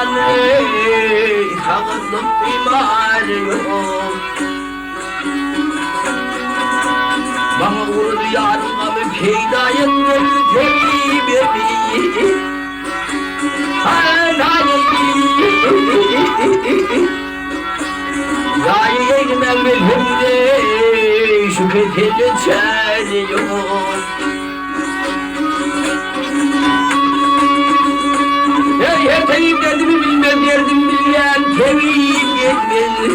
zamanı Sağlık imar yok. Bana vurdu yarınla bir peydayım teybeyi Yâyi eğmen bilhimde şükretinde çeliyor. Her teyip derdimi bilmez derdim bilen teyip yetmez.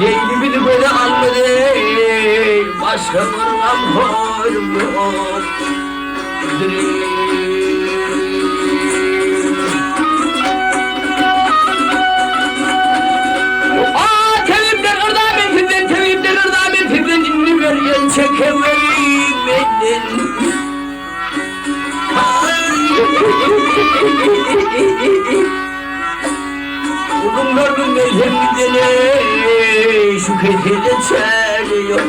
Leylimi böyle almadı, başka bir amhorum yok. Tevhimden ırdametimden, tevhimden ırdametimden inni veriyen çekemeyim benden. Uzun gördüm meyhemdene, şükretiyle çeliyor.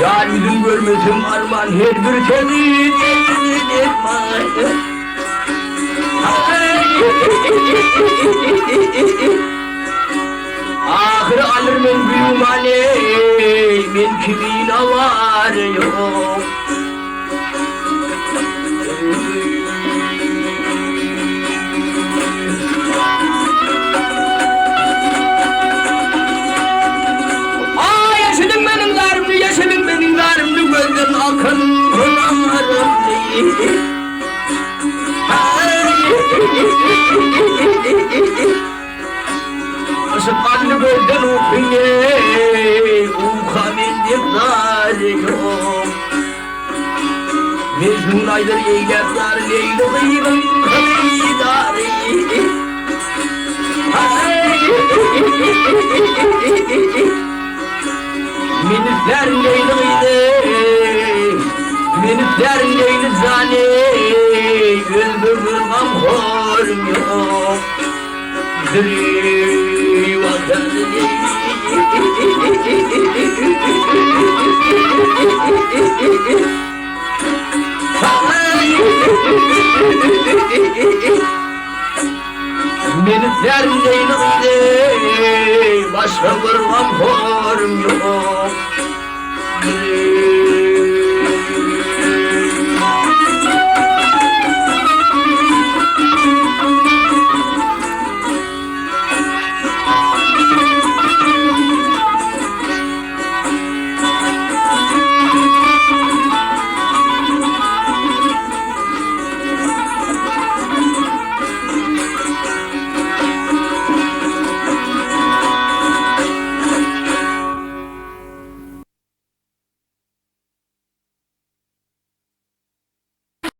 Yar yüzüm görmesim arman, her bir temiz etmez. Ahır alır men büyümane, men kimin var yok. Yaşadım benim zarımlı gözden akın pınarım değil. Aşıklarını gözden okuye, ukamindik zari yok. Mecnun aydır eylemler, Leyla'yım kıyıdari. Minifler Leyli zane, öldürür amhorum yok. Dri vatanı Minifler Leyli başka bir amhorum yok.